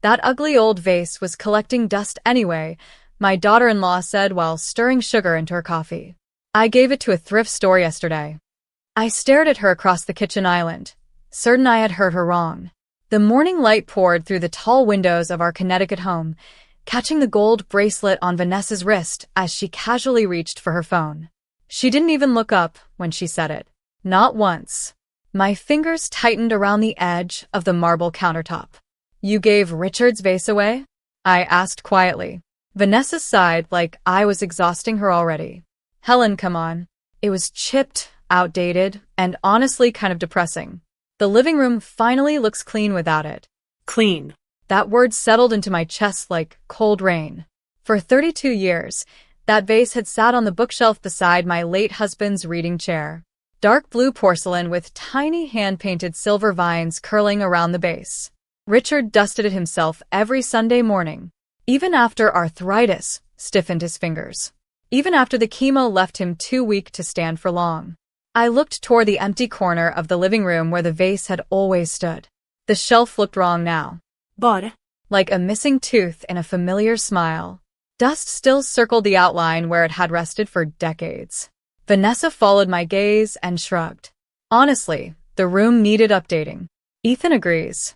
That ugly old vase was collecting dust anyway, my daughter-in-law said while stirring sugar into her coffee. I gave it to a thrift store yesterday. I stared at her across the kitchen island, certain I had heard her wrong. The morning light poured through the tall windows of our Connecticut home, catching the gold bracelet on Vanessa's wrist as she casually reached for her phone. She didn't even look up when she said it. Not once. My fingers tightened around the edge of the marble countertop. You gave Richard's vase away? I asked quietly. Vanessa sighed like I was exhausting her already. Helen, come on. It was chipped, outdated, and honestly kind of depressing. The living room finally looks clean without it. Clean. That word settled into my chest like cold rain. For 32 years, that vase had sat on the bookshelf beside my late husband's reading chair. Dark blue porcelain with tiny hand-painted silver vines curling around the base. Richard dusted it himself every Sunday morning, even after arthritis stiffened his fingers, even after the chemo left him too weak to stand for long. I looked toward the empty corner of the living room where the vase had always stood. The shelf looked wrong now. But, like a missing tooth in a familiar smile. Dust still circled the outline where it had rested for decades. Vanessa followed my gaze and shrugged. Honestly, the room needed updating. Ethan agrees.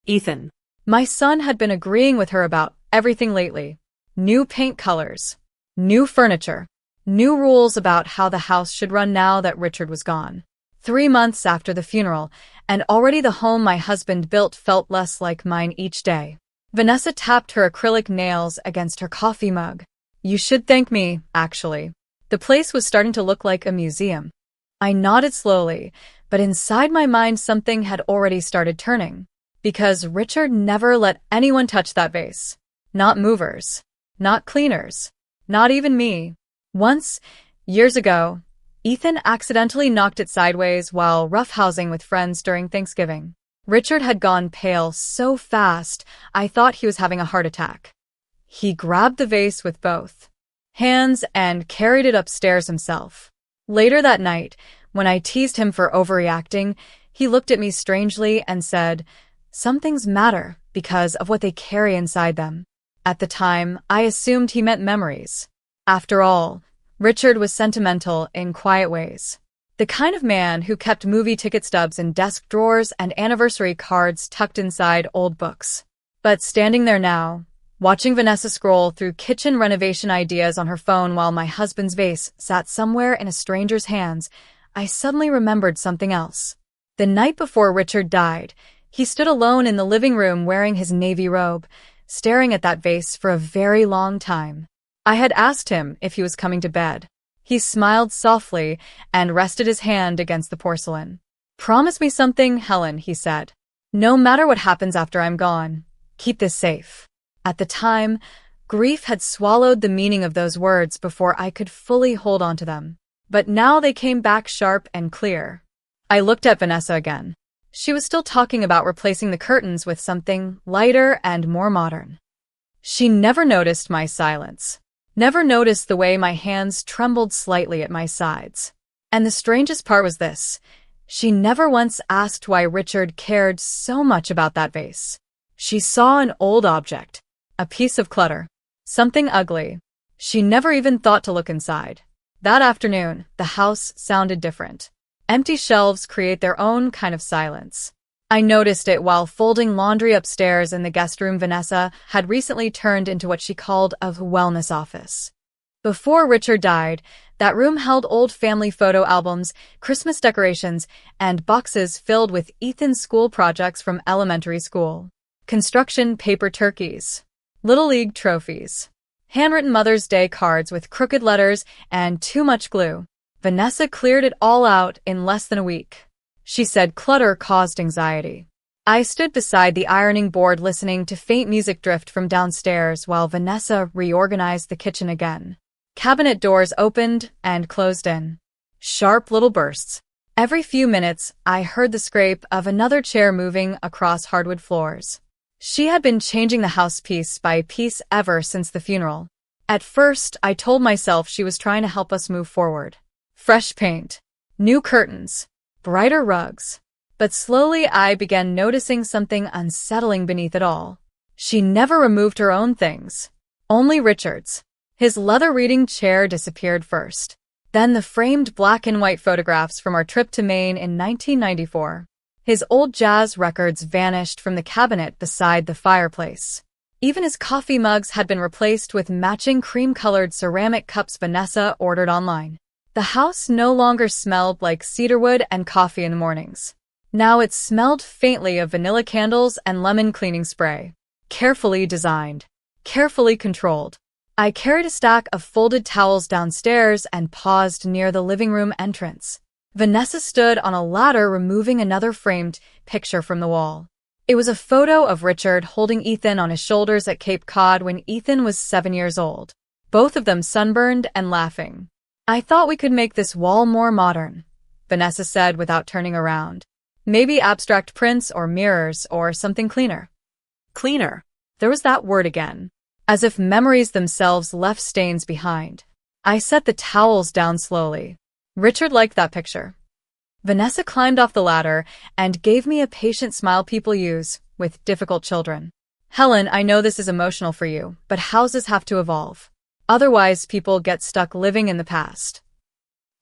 Ethan. My son had been agreeing with her about everything lately. New paint colors, new furniture, new rules about how the house should run now that Richard was gone. 3 months after the funeral, and already the home my husband built felt less like mine each day. Vanessa tapped her acrylic nails against her coffee mug. You should thank me, actually. The place was starting to look like a museum. I nodded slowly, but inside my mind something had already started turning. Because Richard never let anyone touch that vase. Not movers. Not cleaners. Not even me. Once, years ago, Ethan accidentally knocked it sideways while roughhousing with friends during Thanksgiving. Richard had gone pale so fast, I thought he was having a heart attack. He grabbed the vase with both hands and carried it upstairs himself. Later that night, when I teased him for overreacting, he looked at me strangely and said, "Some things matter because of what they carry inside them." At the time, I assumed he meant memories. After all, Richard was sentimental in quiet ways. The kind of man who kept movie ticket stubs in desk drawers and anniversary cards tucked inside old books. But standing there now, watching Vanessa scroll through kitchen renovation ideas on her phone while my husband's vase sat somewhere in a stranger's hands, I suddenly remembered something else. The night before Richard died, he stood alone in the living room wearing his navy robe, staring at that vase for a very long time. I had asked him if he was coming to bed. He smiled softly and rested his hand against the porcelain. "Promise me something, Helen," he said. "No matter what happens after I'm gone, keep this safe." At the time, grief had swallowed the meaning of those words before I could fully hold on to them. But now they came back sharp and clear. I looked at Vanessa again. She was still talking about replacing the curtains with something lighter and more modern. She never noticed my silence, never noticed the way my hands trembled slightly at my sides. And the strangest part was this. She never once asked why Richard cared so much about that vase. She saw an old object, a piece of clutter, something ugly. She never even thought to look inside. That afternoon, the house sounded different. Empty shelves create their own kind of silence. I noticed it while folding laundry upstairs in the guest room Vanessa had recently turned into what she called a wellness office. Before Richard died, that room held old family photo albums, Christmas decorations, and boxes filled with Ethan's school projects from elementary school. Construction paper turkeys, Little League trophies, handwritten Mother's Day cards with crooked letters and too much glue. Vanessa cleared it all out in less than a week. She said clutter caused anxiety. I stood beside the ironing board listening to faint music drift from downstairs while Vanessa reorganized the kitchen again. Cabinet doors opened and closed in. Sharp little bursts. Every few minutes, I heard the scrape of another chair moving across hardwood floors. She had been changing the house piece by piece ever since the funeral. At first, I told myself she was trying to help us move forward. Fresh paint, new curtains, brighter rugs. But slowly I began noticing something unsettling beneath it all. She never removed her own things. Only Richard's. His leather reading chair disappeared first. Then the framed black and white photographs from our trip to Maine in 1994. His old jazz records vanished from the cabinet beside the fireplace. Even his coffee mugs had been replaced with matching cream-colored ceramic cups Vanessa ordered online. The house no longer smelled like cedarwood and coffee in the mornings. Now it smelled faintly of vanilla candles and lemon cleaning spray. Carefully designed. Carefully controlled. I carried a stack of folded towels downstairs and paused near the living room entrance. Vanessa stood on a ladder removing another framed picture from the wall. It was a photo of Richard holding Ethan on his shoulders at Cape Cod when Ethan was 7 years old. Both of them sunburned and laughing. "I thought we could make this wall more modern," Vanessa said without turning around. "Maybe abstract prints or mirrors or something cleaner." Cleaner. There was that word again, as if memories themselves left stains behind. I set the towels down slowly. Richard liked that picture. Vanessa climbed off the ladder and gave me a patient smile people use with difficult children. "Helen, I know this is emotional for you, but houses have to evolve. Otherwise, people get stuck living in the past."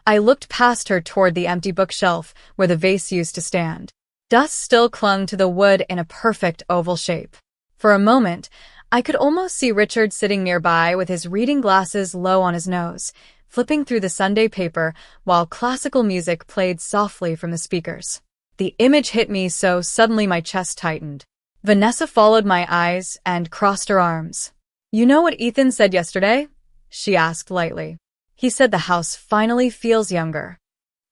I looked past her toward the empty bookshelf where the vase used to stand. Dust still clung to the wood in a perfect oval shape. For a moment, I could almost see Richard sitting nearby with his reading glasses low on his nose, flipping through the Sunday paper while classical music played softly from the speakers. The image hit me so suddenly my chest tightened. Vanessa followed my eyes and crossed her arms. "You know what Ethan said yesterday?" she asked lightly. "He said the house finally feels younger."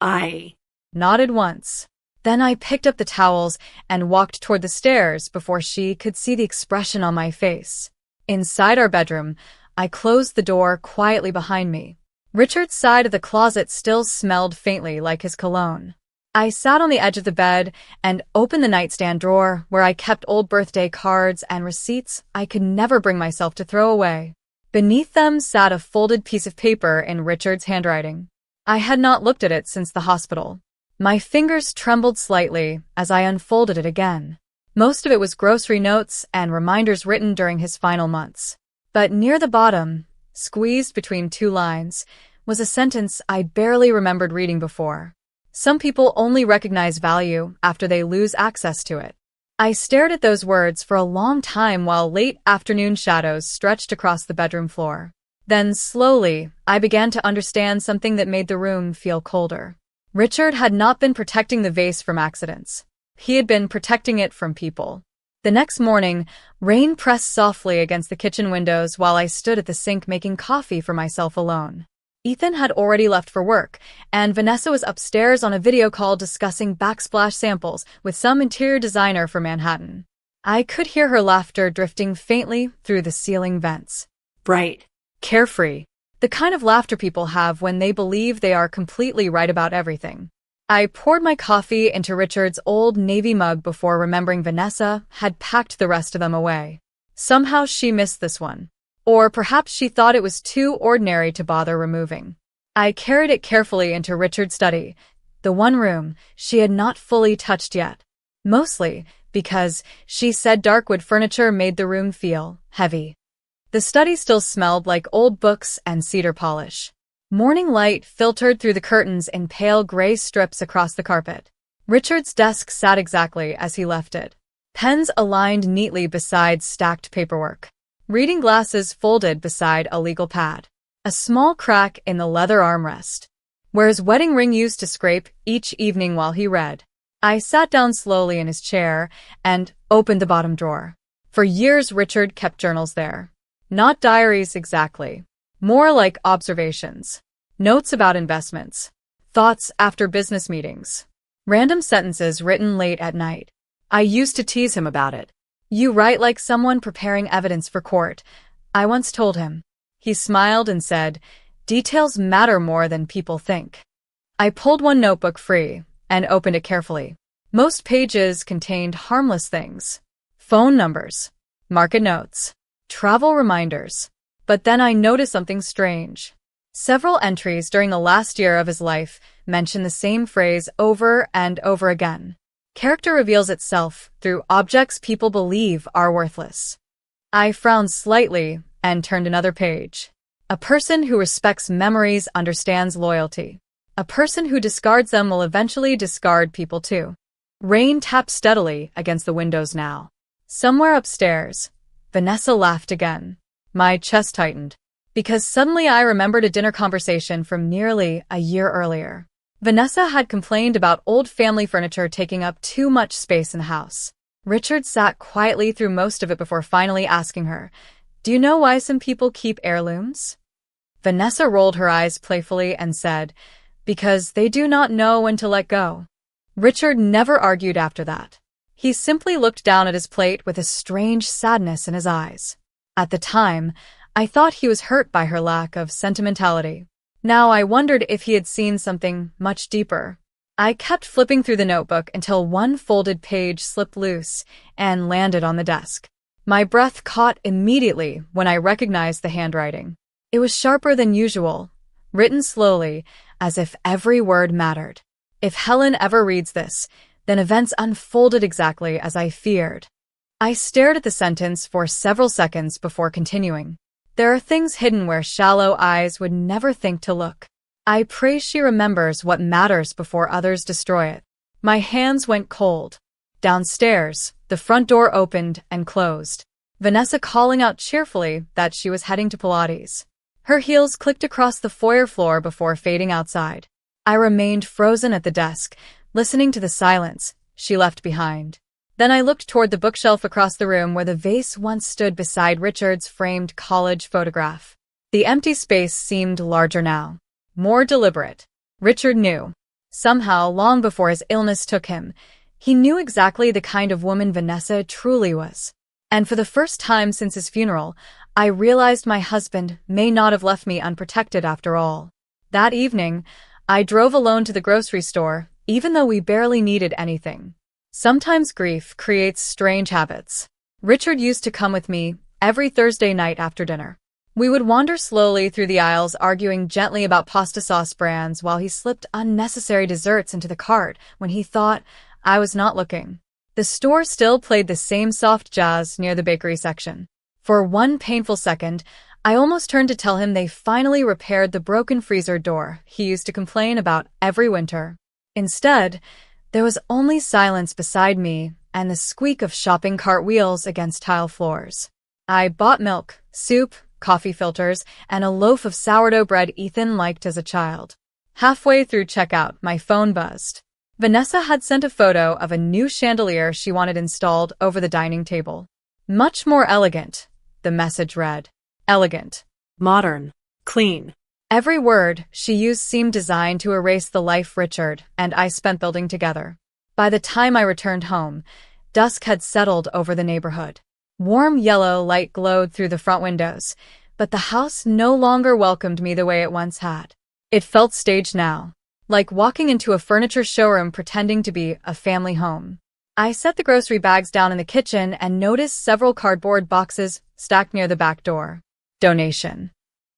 I Nodded once. Then I picked up the towels and walked toward the stairs before she could see the expression on my face. Inside our bedroom, I closed the door quietly behind me. Richard's side of the closet still smelled faintly like his cologne. I sat on the edge of the bed and opened the nightstand drawer where I kept old birthday cards and receipts I could never bring myself to throw away. Beneath them sat a folded piece of paper in Richard's handwriting. I had not looked at it since the hospital. My fingers trembled slightly as I unfolded it again. Most of it was grocery notes and reminders written during his final months. But near the bottom, squeezed between two lines, was a sentence I barely remembered reading before. "Some people only recognize value after they lose access to it." I stared at those words for a long time while late afternoon shadows stretched across the bedroom floor. Then, slowly, I began to understand something that made the room feel colder. Richard had not been protecting the vase from accidents. He had been protecting it from people. The next morning, rain pressed softly against the kitchen windows while I stood at the sink making coffee for myself alone. Ethan had already left for work, and Vanessa was upstairs on a video call discussing backsplash samples with some interior designer for Manhattan. I could hear her laughter drifting faintly through the ceiling vents. bright. Carefree. The kind of laughter people have when they believe they are completely right about everything. I poured my coffee into Richard's old navy mug before remembering Vanessa had packed the rest of them away. Somehow she missed this one. Or perhaps she thought it was too ordinary to bother removing. I carried it carefully into Richard's study, the one room she had not fully touched yet. Mostly because she said dark wood furniture made the room feel heavy. The study still smelled like old books and cedar polish. Morning light filtered through the curtains in pale gray strips across the carpet. Richard's desk sat exactly as he left it. Pens aligned neatly beside stacked paperwork. Reading glasses folded beside a legal pad. A small crack in the leather armrest, where his wedding ring used to scrape each evening while he read. I sat down slowly in his chair and opened the bottom drawer. For years Richard kept journals there. Not diaries exactly. More like observations. Notes about investments. Thoughts after business meetings. Random sentences written late at night. I used to tease him about it. "You write like someone preparing evidence for court," I once told him. He smiled and said, "Details matter more than people think." I pulled one notebook free and opened it carefully. Most pages contained harmless things. Phone numbers. Market notes. Travel reminders. But then I noticed something strange. Several entries during the last year of his life mention the same phrase over and over again. Character reveals itself through objects people believe are worthless. I frowned slightly and turned another page. A person who respects memories understands loyalty. A person who discards them will eventually discard people too. Rain tapped steadily against the windows now. Somewhere upstairs, Vanessa laughed again. My chest tightened, because suddenly I remembered a dinner conversation from nearly a year earlier. Vanessa had complained about old family furniture taking up too much space in the house. Richard sat quietly through most of it before finally asking her, "Do you know why some people keep heirlooms?" Vanessa rolled her eyes playfully and said, "Because they do not know when to let go." Richard never argued after that. He simply looked down at his plate with a strange sadness in his eyes. At the time, I thought he was hurt by her lack of sentimentality. Now I wondered if he had seen something much deeper. I kept flipping through the notebook until one folded page slipped loose and landed on the desk. My breath caught immediately when I recognized the handwriting. It was sharper than usual, written slowly, as if every word mattered. If Helen ever reads this, then events unfolded exactly as I feared. I stared at the sentence for several seconds before continuing. There are things hidden where shallow eyes would never think to look. I pray she remembers what matters before others destroy it. My hands went cold. Downstairs, the front door opened and closed, Vanessa calling out cheerfully that she was heading to Pilates. Her heels clicked across the foyer floor before fading outside. I remained frozen at the desk, listening to the silence she left behind. Then I looked toward the bookshelf across the room where the vase once stood beside Richard's framed college photograph. The empty space seemed larger now, more deliberate. Richard knew. Somehow, long before his illness took him, he knew exactly the kind of woman Vanessa truly was. And for the first time since his funeral, I realized my husband may not have left me unprotected after all. That evening, I drove alone to the grocery store, even though we barely needed anything. Sometimes grief creates strange habits. Richard used to come with me every Thursday night after dinner. We would wander slowly through the aisles, arguing gently about pasta sauce brands while he slipped unnecessary desserts into the cart when he thought I was not looking. The store still played the same soft jazz near the bakery section. For one painful second, I almost turned to tell him they finally repaired the broken freezer door he used to complain about every winter. Instead, there was only silence beside me and the squeak of shopping cart wheels against tile floors. I bought milk, soup, coffee filters, and a loaf of sourdough bread Ethan liked as a child. Halfway through checkout, my phone buzzed. Vanessa had sent a photo of a new chandelier she wanted installed over the dining table. Much more elegant, the message read. Elegant. Modern. Clean. Every word she used seemed designed to erase the life Richard and I spent building together. By the time I returned home, dusk had settled over the neighborhood. Warm yellow light glowed through the front windows, but the house no longer welcomed me the way it once had. It felt staged now, like walking into a furniture showroom pretending to be a family home. I set the grocery bags down in the kitchen and noticed several cardboard boxes stacked near the back door. Donation.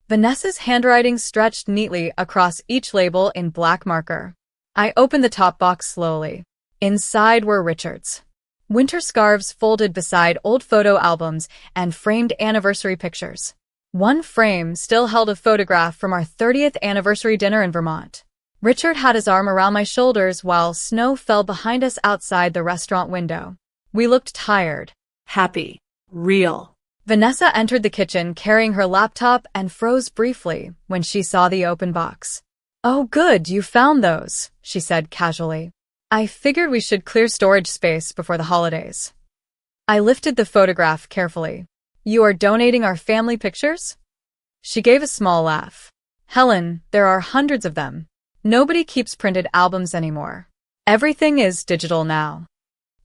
Vanessa's handwriting stretched neatly across each label in black marker. I opened the top box slowly. Inside were Richard's. Winter scarves folded beside old photo albums and framed anniversary pictures. One frame still held a photograph from our 30th anniversary dinner in Vermont. Richard had his arm around my shoulders while snow fell behind us outside the restaurant window. We looked tired. Happy. Real. Vanessa entered the kitchen carrying her laptop and froze briefly when she saw the open box. "Oh good, you found those," she said casually. "I figured we should clear storage space before the holidays." I lifted the photograph carefully. "You are donating our family pictures?" She gave a small laugh. "Helen, there are hundreds of them. Nobody keeps printed albums anymore. Everything is digital now."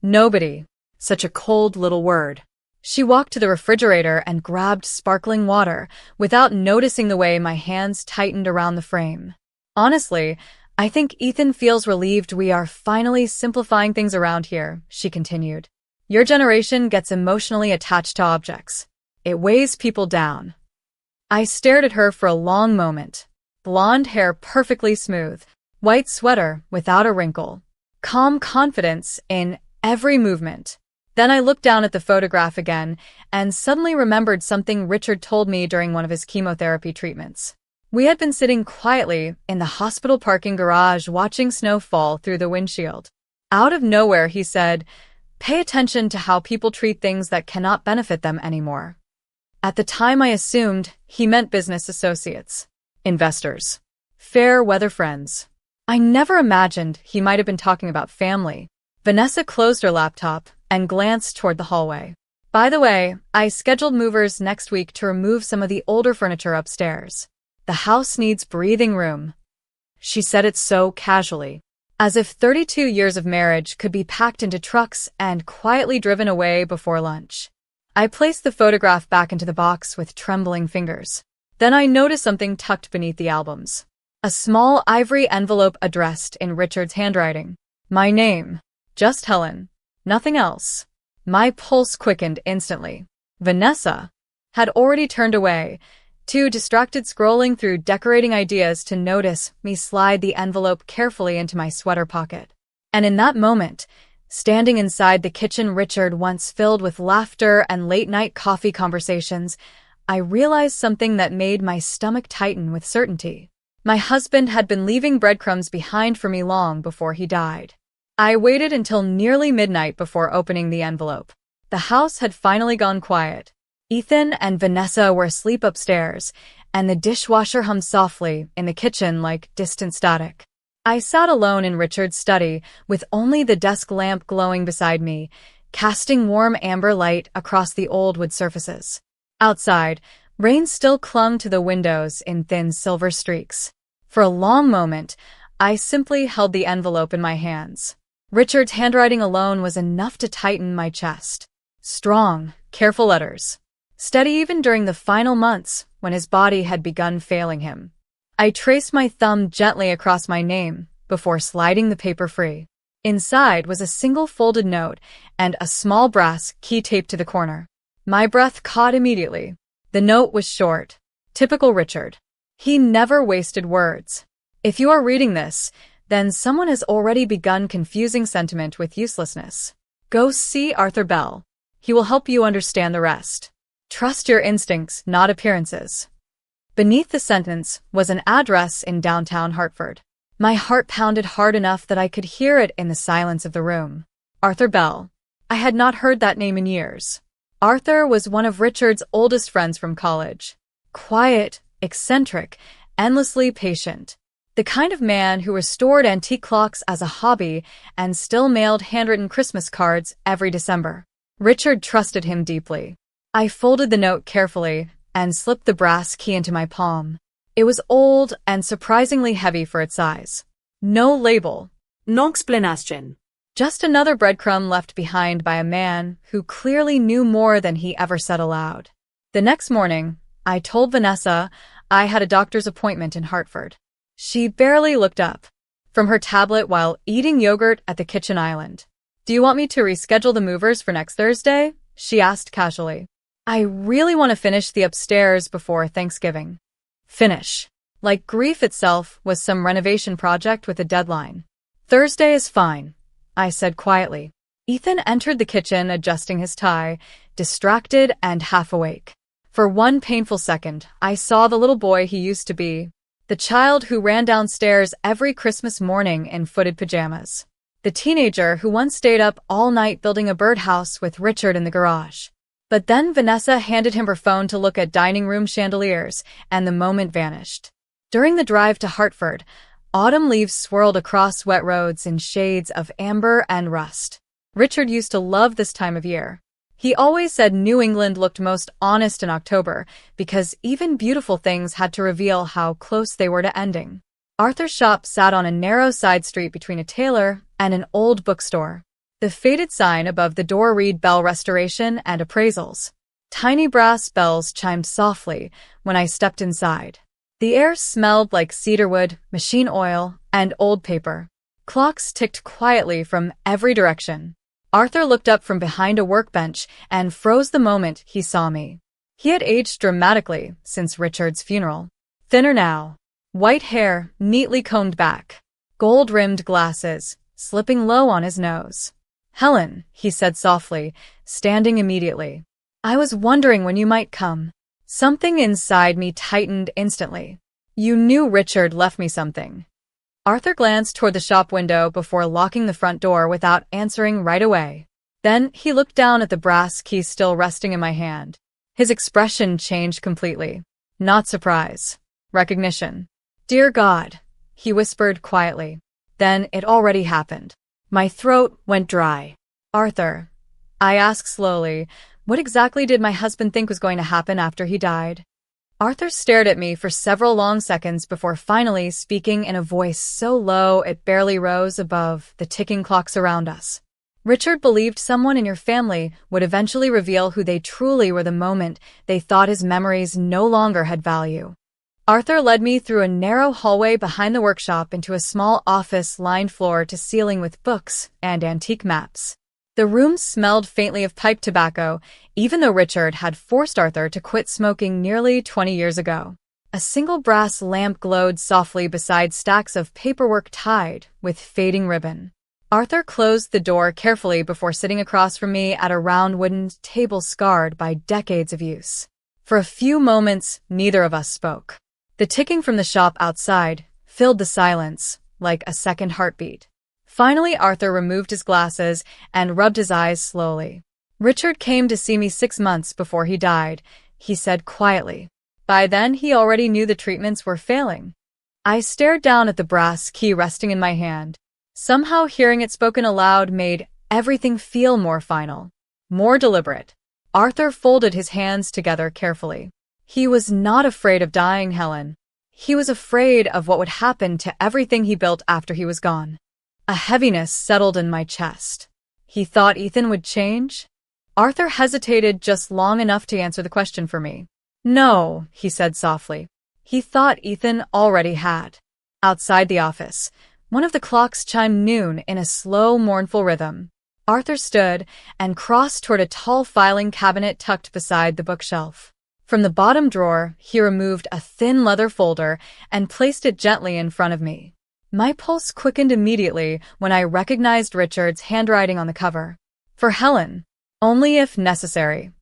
Nobody. Such a cold little word. She walked to the refrigerator and grabbed sparkling water without noticing the way my hands tightened around the frame. "Honestly, I think Ethan feels relieved we are finally simplifying things around here," she continued. "Your generation gets emotionally attached to objects. It weighs people down." I stared at her for a long moment. Blonde hair perfectly smooth, white sweater without a wrinkle, calm confidence in every movement. Then I looked down at the photograph again and suddenly remembered something Richard told me during one of his chemotherapy treatments. We had been sitting quietly in the hospital parking garage watching snow fall through the windshield. Out of nowhere, he said, "Pay attention to how people treat things that cannot benefit them anymore." At the time, I assumed he meant business associates, investors, fair weather friends. I never imagined he might have been talking about family. Vanessa closed her laptop and glanced toward the hallway. "By the way, I scheduled movers next week to remove some of the older furniture upstairs. The house needs breathing room." She said it so casually, as if 32 years of marriage could be packed into trucks and quietly driven away before lunch. I placed the photograph back into the box with trembling fingers. Then I noticed something tucked beneath the albums. A small ivory envelope addressed in Richard's handwriting. My name. Just Helen. Nothing else. My pulse quickened instantly. Vanessa had already turned away, too distracted scrolling through decorating ideas to notice me slide the envelope carefully into my sweater pocket. And in that moment, standing inside the kitchen Richard once filled with laughter and late-night coffee conversations, I realized something that made my stomach tighten with certainty. My husband had been leaving breadcrumbs behind for me long before he died. I waited until nearly midnight before opening the envelope. The house had finally gone quiet. Ethan and Vanessa were asleep upstairs, and the dishwasher hummed softly in the kitchen like distant static. I sat alone in Richard's study, with only the desk lamp glowing beside me, casting warm amber light across the old wood surfaces. Outside, rain still clung to the windows in thin silver streaks. For a long moment, I simply held the envelope in my hands. Richard's handwriting alone was enough to tighten my chest. Strong, careful letters. Steady even during the final months when his body had begun failing him. I traced my thumb gently across my name before sliding the paper free. Inside was a single folded note and a small brass key taped to the corner. My breath caught immediately. The note was short. Typical Richard. He never wasted words. If you are reading this, then someone has already begun confusing sentiment with uselessness. Go see Arthur Bell. He will help you understand the rest. Trust your instincts, not appearances. Beneath the sentence was an address in downtown Hartford. My heart pounded hard enough that I could hear it in the silence of the room. Arthur Bell. I had not heard that name in years. Arthur was one of Richard's oldest friends from college. Quiet, eccentric, endlessly patient. The kind of man who restored antique clocks as a hobby and still mailed handwritten Christmas cards every December. Richard trusted him deeply. I folded the note carefully and slipped the brass key into my palm. It was old and surprisingly heavy for its size. No label. No explanation. Just another breadcrumb left behind by a man who clearly knew more than he ever said aloud. The next morning, I told Vanessa I had a doctor's appointment in Hartford. She barely looked up from her tablet while eating yogurt at the kitchen island. "Do you want me to reschedule the movers for next Thursday?" she asked casually. "I really want to finish the upstairs before Thanksgiving." Finish. Like grief itself was some renovation project with a deadline. "Thursday is fine," I said quietly. Ethan entered the kitchen adjusting his tie, distracted and half awake. For one painful second, I saw the little boy he used to be. The child who ran downstairs every Christmas morning in footed pajamas. The teenager who once stayed up all night building a birdhouse with Richard in the garage. But then Vanessa handed him her phone to look at dining room chandeliers, and the moment vanished. During the drive to Hartford, autumn leaves swirled across wet roads in shades of amber and rust. Richard used to love this time of year. He always said New England looked most honest in October because even beautiful things had to reveal how close they were to ending. Arthur's shop sat on a narrow side street between a tailor and an old bookstore. The faded sign above the door read Bell Restoration and Appraisals. Tiny brass bells chimed softly when I stepped inside. The air smelled like cedarwood, machine oil, and old paper. Clocks ticked quietly from every direction. Arthur looked up from behind a workbench and froze the moment he saw me. He had aged dramatically since Richard's funeral. Thinner now. White hair neatly combed back. Gold-rimmed glasses, slipping low on his nose. "Helen," he said softly, standing immediately. "I was wondering when you might come." Something inside me tightened instantly. "You knew Richard left me something." Arthur glanced toward the shop window before locking the front door without answering right away. Then he looked down at the brass key still resting in my hand. His expression changed completely. Not surprise. Recognition. "Dear God," he whispered quietly. Then it already happened. My throat went dry. "Arthur," I asked slowly, "what exactly did my husband think was going to happen after he died?" Arthur stared at me for several long seconds before finally speaking in a voice so low it barely rose above the ticking clocks around us. "Richard believed someone in your family would eventually reveal who they truly were the moment they thought his memories no longer had value." Arthur led me through a narrow hallway behind the workshop into a small office lined floor to ceiling with books and antique maps. The room smelled faintly of pipe tobacco, even though Richard had forced Arthur to quit smoking nearly 20 years ago. A single brass lamp glowed softly beside stacks of paperwork tied with fading ribbon. Arthur closed the door carefully before sitting across from me at a round wooden table scarred by decades of use. For a few moments, neither of us spoke. The ticking from the shop outside filled the silence like a second heartbeat. Finally, Arthur removed his glasses and rubbed his eyes slowly. "Richard came to see me 6 months before he died," he said quietly. "By then, he already knew the treatments were failing." I stared down at the brass key resting in my hand. Somehow hearing it spoken aloud made everything feel more final, more deliberate. Arthur folded his hands together carefully. He was not afraid of dying, Helen. He was afraid of what would happen to everything he built after he was gone. A heaviness settled in my chest. He thought Ethan would change? Arthur hesitated just long enough to answer the question for me. "No," he said softly. He thought Ethan already had. Outside the office, one of the clocks chimed noon in a slow, mournful rhythm. Arthur stood and crossed toward a tall filing cabinet tucked beside the bookshelf. From the bottom drawer, he removed a thin leather folder and placed it gently in front of me. My pulse quickened immediately when I recognized Richard's handwriting on the cover. "For Helen, only if necessary."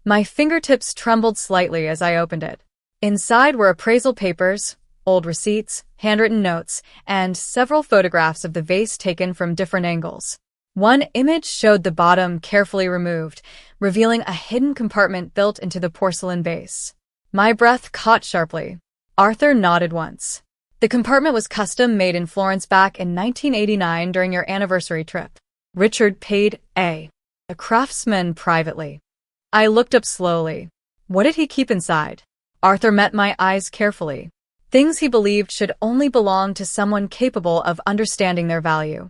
My fingertips trembled slightly as I opened it. Inside were appraisal papers, old receipts, handwritten notes, and several photographs of the vase taken from different angles. One image showed the bottom carefully removed, revealing a hidden compartment built into the porcelain vase. My breath caught sharply. Arthur nodded once. "The compartment was custom-made in Florence back in 1989 during your anniversary trip. Richard paid a craftsman privately." I looked up slowly. What did he keep inside? Arthur met my eyes carefully. Things he believed should only belong to someone capable of understanding their value.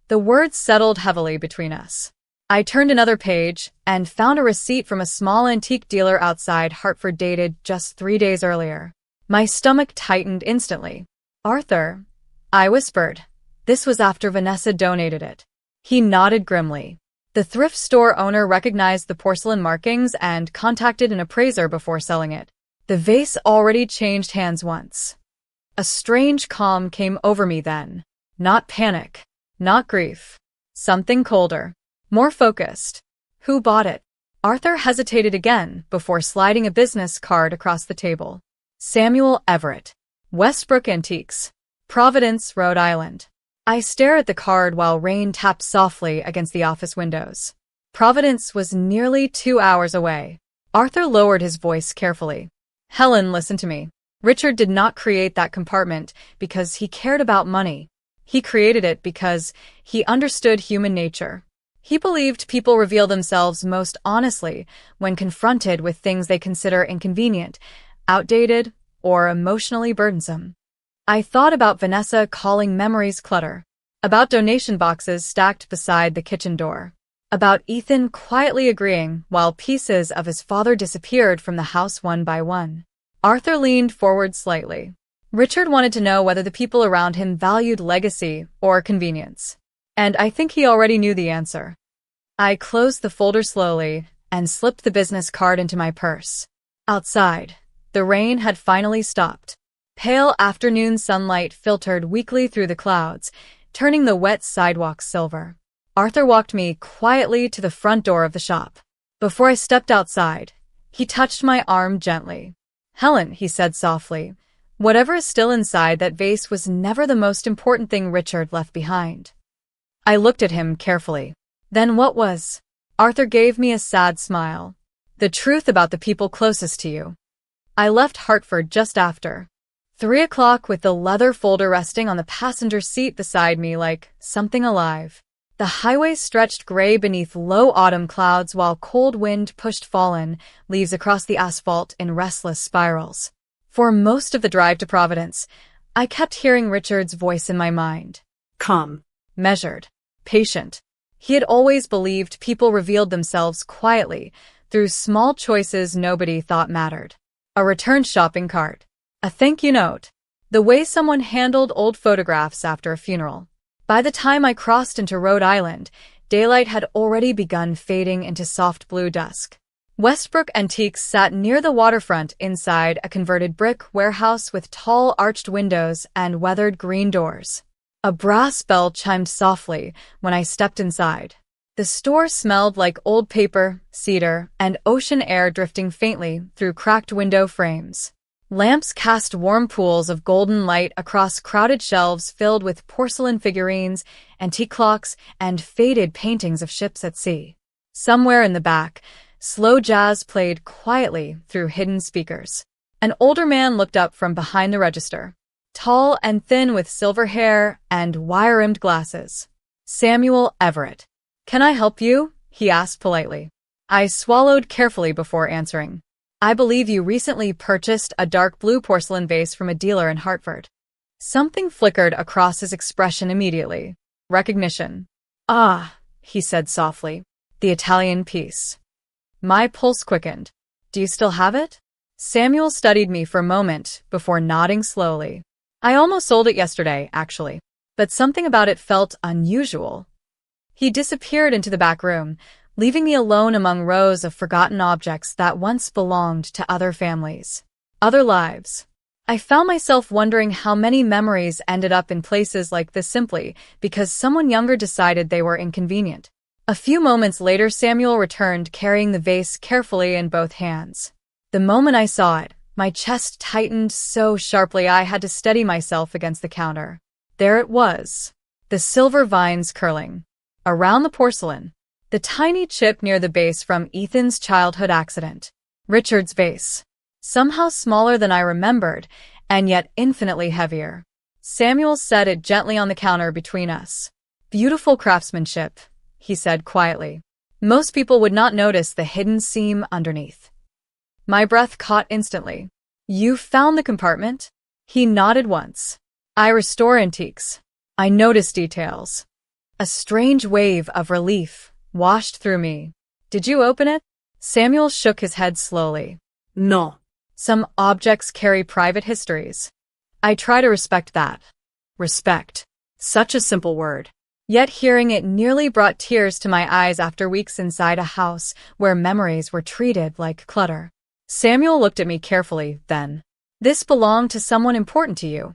The words settled heavily between us. I turned another page and found a receipt from a small antique dealer outside Hartford dated just 3 days earlier. My stomach tightened instantly. "Arthur," I whispered. "This was after Vanessa donated it." He nodded grimly. The thrift store owner recognized the porcelain markings and contacted an appraiser before selling it. The vase already changed hands once. A strange calm came over me then. Not panic. Not grief. Something colder. More focused. Who bought it? Arthur hesitated again before sliding a business card across the table. "Samuel Everett. Westbrook Antiques. Providence, Rhode Island." I stared at the card while rain tapped softly against the office windows. Providence was nearly 2 hours away. Arthur lowered his voice carefully. "Helen, listen to me. Richard did not create that compartment because he cared about money. He created it because he understood human nature. He believed people reveal themselves most honestly when confronted with things they consider inconvenient, outdated, or emotionally burdensome." I thought about Vanessa calling memories clutter, about donation boxes stacked beside the kitchen door, about Ethan quietly agreeing while pieces of his father disappeared from the house one by one. Arthur leaned forward slightly. Richard wanted to know whether the people around him valued legacy or convenience. And I think he already knew the answer. I closed the folder slowly and slipped the business card into my purse. Outside, the rain had finally stopped. Pale afternoon sunlight filtered weakly through the clouds, turning the wet sidewalks silver. Arthur walked me quietly to the front door of the shop. Before I stepped outside, he touched my arm gently. "Helen," he said softly, "whatever is still inside that vase was never the most important thing Richard left behind." I looked at him carefully. "Then what was?" Arthur gave me a sad smile. "The truth about the people closest to you." I left Hartford just after 3 o'clock with the leather folder resting on the passenger seat beside me like something alive. The highway stretched gray beneath low autumn clouds while cold wind pushed fallen leaves across the asphalt in restless spirals. For most of the drive to Providence, I kept hearing Richard's voice in my mind. Calm. Measured. Patient. He had always believed people revealed themselves quietly through small choices nobody thought mattered. A returned shopping cart. A thank you note. The way someone handled old photographs after a funeral. By the time I crossed into Rhode Island, daylight had already begun fading into soft blue dusk. Westbrook Antiques sat near the waterfront inside a converted brick warehouse with tall arched windows and weathered green doors. A brass bell chimed softly when I stepped inside. The store smelled like old paper, cedar, and ocean air drifting faintly through cracked window frames. Lamps cast warm pools of golden light across crowded shelves filled with porcelain figurines, antique clocks, and faded paintings of ships at sea. Somewhere in the back, slow jazz played quietly through hidden speakers. An older man looked up from behind the register, tall and thin with silver hair and wire-rimmed glasses. "Samuel Everett. Can I help you?" he asked politely. I swallowed carefully before answering. "I believe you recently purchased a dark blue porcelain vase from a dealer in Hartford." Something flickered across his expression immediately. Recognition. "Ah," he said softly. "The Italian piece." My pulse quickened. "Do you still have it?" Samuel studied me for a moment before nodding slowly. "I almost sold it yesterday, actually, but something about it felt unusual." He disappeared into the back room, leaving me alone among rows of forgotten objects that once belonged to other families, other lives. I found myself wondering how many memories ended up in places like this simply because someone younger decided they were inconvenient. A few moments later, Samuel returned carrying the vase carefully in both hands. The moment I saw it, my chest tightened so sharply I had to steady myself against the counter. There it was, the silver vines curling around the porcelain. The tiny chip near the base from Ethan's childhood accident. Richard's vase. Somehow smaller than I remembered, and yet infinitely heavier. Samuel set it gently on the counter between us. "Beautiful craftsmanship," he said quietly. "Most people would not notice the hidden seam underneath." My breath caught instantly. "You found the compartment?" He nodded once. "I restore antiques. I notice details." A strange wave of relief washed through me. "Did you open it?" Samuel shook his head slowly. No. "Some objects carry private histories. I try to respect that." Respect. Such a simple word. Yet hearing it nearly brought tears to my eyes after weeks inside a house where memories were treated like clutter. Samuel looked at me carefully, then. "This belonged to someone important to you."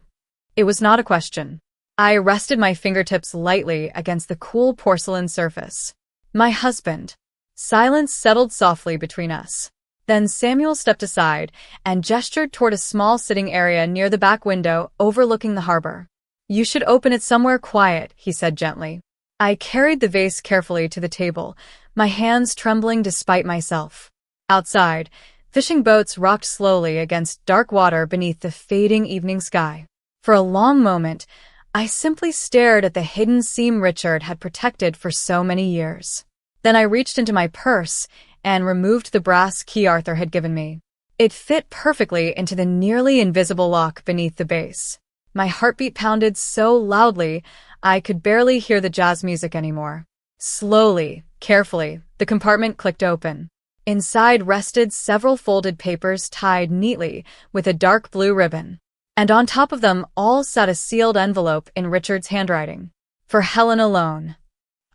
It was not a question. I rested my fingertips lightly against the cool porcelain surface. "My husband." Silence settled softly between us. Then Samuel stepped aside and gestured toward a small sitting area near the back window overlooking the harbor. "You should open it somewhere quiet," he said gently. I carried the vase carefully to the table, my hands trembling despite myself. Outside, fishing boats rocked slowly against dark water beneath the fading evening sky. For a long moment, I simply stared at the hidden seam Richard had protected for so many years. Then I reached into my purse and removed the brass key Arthur had given me. It fit perfectly into the nearly invisible lock beneath the base. My heartbeat pounded so loudly I could barely hear the jazz music anymore. Slowly, carefully, the compartment clicked open. Inside rested several folded papers tied neatly with a dark blue ribbon. And on top of them all sat a sealed envelope in Richard's handwriting. For Helen alone.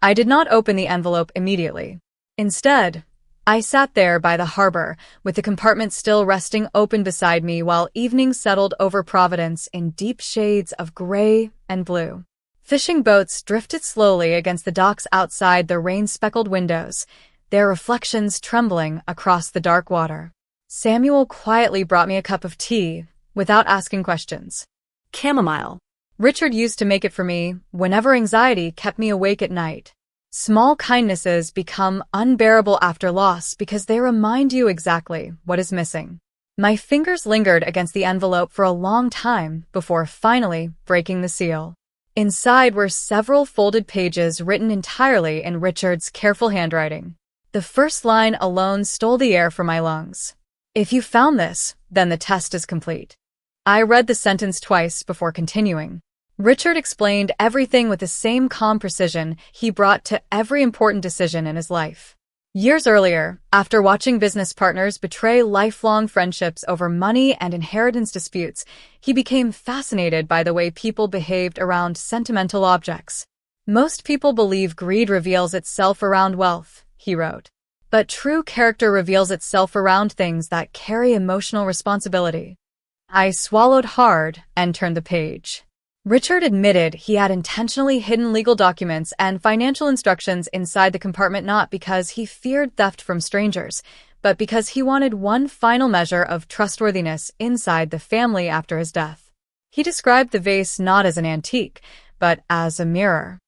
I did not open the envelope immediately. Instead, I sat there by the harbor, with the compartment still resting open beside me while evening settled over Providence in deep shades of gray and blue. Fishing boats drifted slowly against the docks outside the rain-speckled windows, their reflections trembling across the dark water. Samuel quietly brought me a cup of tea, without asking questions. Chamomile. Richard used to make it for me whenever anxiety kept me awake at night. Small kindnesses become unbearable after loss because they remind you exactly what is missing. My fingers lingered against the envelope for a long time before finally breaking the seal. Inside were several folded pages written entirely in Richard's careful handwriting. The first line alone stole the air from my lungs. "If you found this, then the test is complete." I read the sentence twice before continuing. Richard explained everything with the same calm precision he brought to every important decision in his life. Years earlier, after watching business partners betray lifelong friendships over money and inheritance disputes, he became fascinated by the way people behaved around sentimental objects. "Most people believe greed reveals itself around wealth," he wrote. "But true character reveals itself around things that carry emotional responsibility." I swallowed hard and turned the page. Richard admitted he had intentionally hidden legal documents and financial instructions inside the compartment not because he feared theft from strangers, but because he wanted one final measure of trustworthiness inside the family after his death. He described the vase not as an antique, but as a mirror.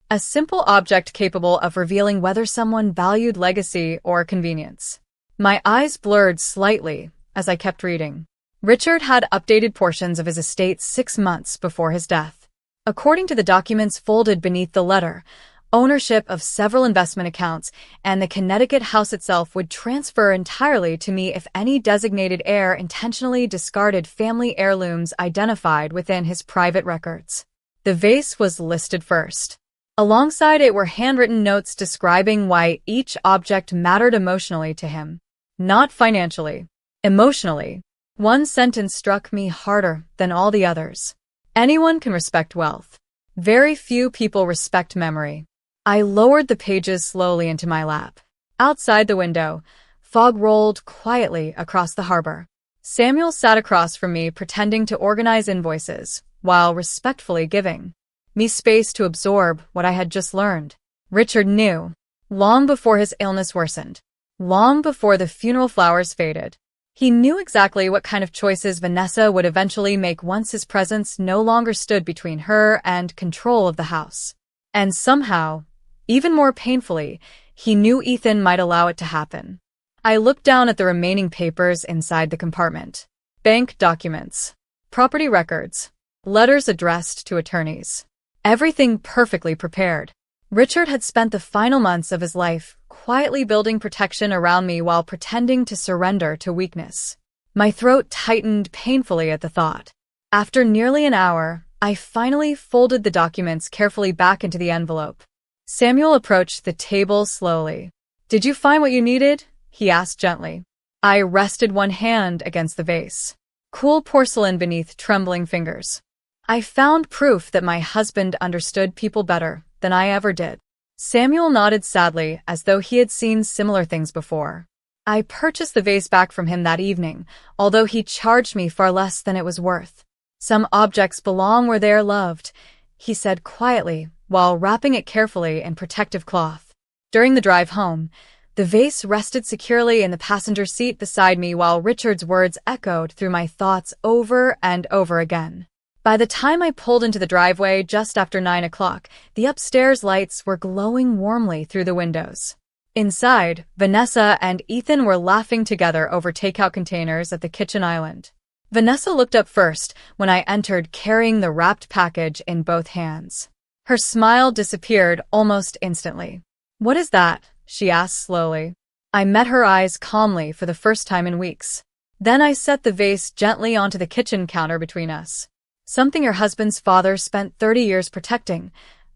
A simple object capable of revealing whether someone valued legacy or convenience. My eyes blurred slightly as I kept reading. Richard had updated portions of his estate 6 months before his death. According to the documents folded beneath the letter, ownership of several investment accounts and the Connecticut house itself would transfer entirely to me if any designated heir intentionally discarded family heirlooms identified within his private records. The vase was listed first. Alongside it were handwritten notes describing why each object mattered emotionally to him. Not financially. Emotionally. One sentence struck me harder than all the others. Anyone can respect wealth. Very few people respect memory. I lowered the pages slowly into my lap. Outside the window, fog rolled quietly across the harbor. Samuel sat across from me pretending to organize invoices, while respectfully giving me space to absorb what I had just learned. Richard knew, long before his illness worsened, long before the funeral flowers faded. He knew exactly what kind of choices Vanessa would eventually make once his presence no longer stood between her and control of the house. And somehow, even more painfully, he knew Ethan might allow it to happen. I looked down at the remaining papers inside the compartment. Bank documents, property records, letters addressed to attorneys. Everything perfectly prepared. Richard had spent the final months of his life quietly building protection around me while pretending to surrender to weakness. My throat tightened painfully at the thought. After nearly an hour, I finally folded the documents carefully back into the envelope. Samuel approached the table slowly. "Did you find what you needed?" he asked gently. I rested one hand against the vase. Cool porcelain beneath trembling fingers. "I found proof that my husband understood people better than I ever did." Samuel nodded sadly as though he had seen similar things before. "I purchased the vase back from him that evening, although he charged me far less than it was worth. Some objects belong where they are loved," he said quietly, while wrapping it carefully in protective cloth. During the drive home, the vase rested securely in the passenger seat beside me while Richard's words echoed through my thoughts over and over again. By the time I pulled into the driveway just after 9 o'clock, the upstairs lights were glowing warmly through the windows. Inside, Vanessa and Ethan were laughing together over takeout containers at the kitchen island. Vanessa looked up first when I entered carrying the wrapped package in both hands. Her smile disappeared almost instantly. "What is that?" she asked slowly. I met her eyes calmly for the first time in weeks. Then I set the vase gently onto the kitchen counter between us. "Something your husband's father spent 30 years protecting,"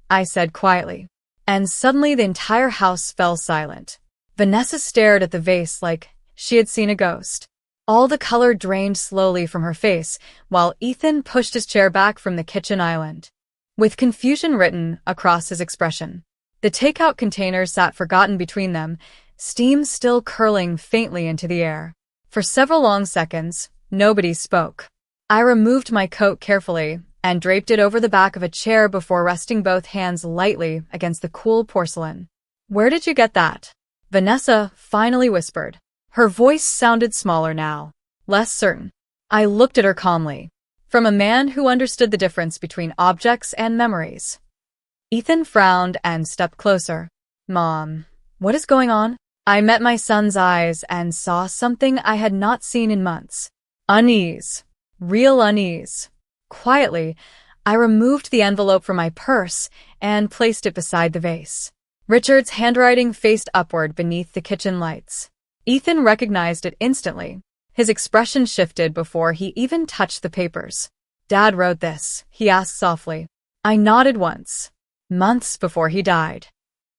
I said quietly. And suddenly the entire house fell silent. Vanessa stared at the vase like she had seen a ghost. All the color drained slowly from her face, while Ethan pushed his chair back from the kitchen island, with confusion written across his expression. The takeout containers sat forgotten between them, steam still curling faintly into the air. For several long seconds, nobody spoke. I removed my coat carefully, and draped it over the back of a chair before resting both hands lightly against the cool porcelain. "Where did you get that?" Vanessa finally whispered. Her voice sounded smaller now, less certain. I looked at her calmly. From a man who understood the difference between objects and memories. Ethan frowned and stepped closer. "Mom, what is going on?" I met my son's eyes and saw something I had not seen in months. Unease. Real unease. Quietly, I removed the envelope from my purse and placed it beside the vase. Richard's handwriting faced upward beneath the kitchen lights. Ethan recognized it instantly. His expression shifted before he even touched the papers. "Dad wrote this," he asked softly. I nodded once. Months before he died.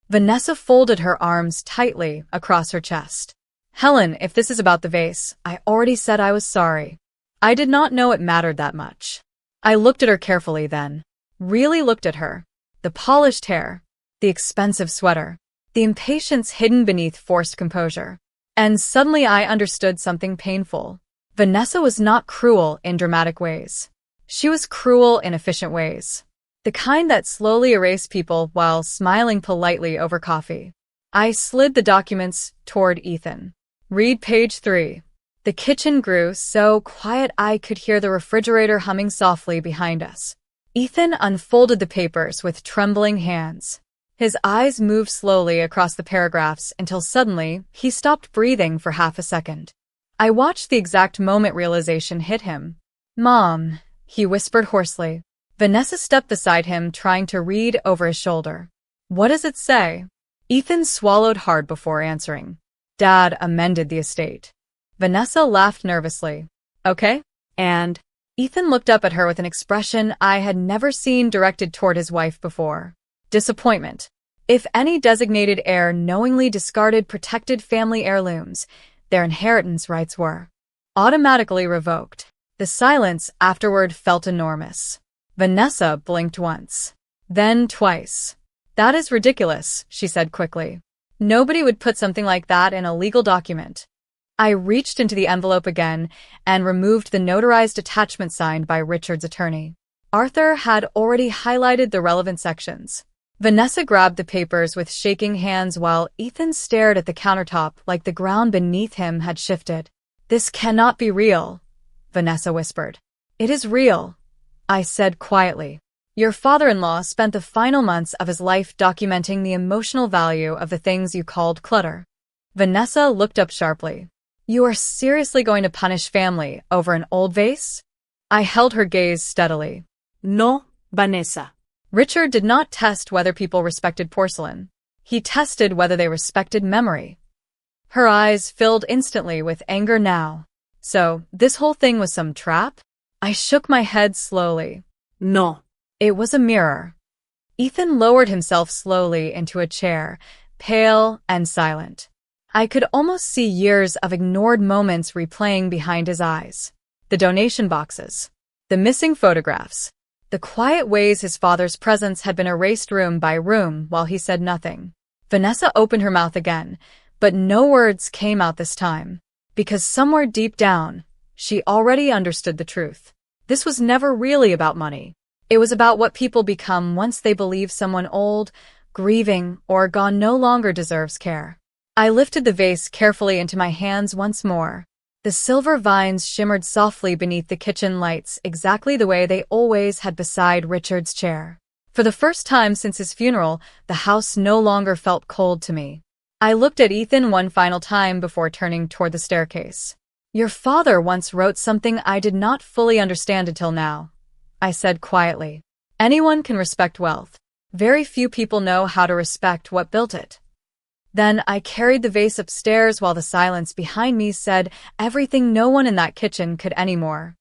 Vanessa folded her arms tightly across her chest. "Helen, if this is about the vase, I already said I was sorry. I did not know it mattered that much." I looked at her carefully then. Really looked at her. The polished hair. The expensive sweater. The impatience hidden beneath forced composure. And suddenly I understood something painful. Vanessa was not cruel in dramatic ways. She was cruel in efficient ways. The kind that slowly erased people while smiling politely over coffee. I slid the documents toward Ethan. "Read page 3. The kitchen grew so quiet I could hear the refrigerator humming softly behind us. Ethan unfolded the papers with trembling hands. His eyes moved slowly across the paragraphs until suddenly he stopped breathing for half a second. I watched the exact moment realization hit him. "Mom," he whispered hoarsely. Vanessa stepped beside him, trying to read over his shoulder. "What does it say?" Ethan swallowed hard before answering. "Dad amended the estate." Vanessa laughed nervously. "Okay, and?" Ethan looked up at her with an expression I had never seen directed toward his wife before. Disappointment. If any designated heir knowingly discarded protected family heirlooms, their inheritance rights were automatically revoked. The silence afterward felt enormous. Vanessa blinked once, then twice. "That is ridiculous," she said quickly. "Nobody would put something like that in a legal document." I reached into the envelope again and removed the notarized attachment signed by Richard's attorney. Arthur had already highlighted the relevant sections. Vanessa grabbed the papers with shaking hands while Ethan stared at the countertop like the ground beneath him had shifted. "This cannot be real," Vanessa whispered. "It is real," I said quietly. "Your father-in-law spent the final months of his life documenting the emotional value of the things you called clutter." Vanessa looked up sharply. "You are seriously going to punish family over an old vase?" I held her gaze steadily. No, Vanessa. Richard did not test whether people respected porcelain. He tested whether they respected memory. Her eyes filled instantly with anger now. So, this whole thing was some trap? I shook my head slowly. No. It was a mirror. Ethan lowered himself slowly into a chair, pale and silent. I could almost see years of ignored moments replaying behind his eyes. The donation boxes. The missing photographs. The quiet ways his father's presence had been erased room by room while he said nothing. Vanessa opened her mouth again, but no words came out this time. Because somewhere deep down, she already understood the truth. This was never really about money. It was about what people become once they believe someone old, grieving, or gone no longer deserves care. I lifted the vase carefully into my hands once more. The silver vines shimmered softly beneath the kitchen lights exactly the way they always had beside Richard's chair. For the first time since his funeral, the house no longer felt cold to me. I looked at Ethan one final time before turning toward the staircase. "Your father once wrote something I did not fully understand until now," I said quietly. "Anyone can respect wealth. Very few people know how to respect what built it." Then I carried the vase upstairs while the silence behind me said everything no one in that kitchen could anymore.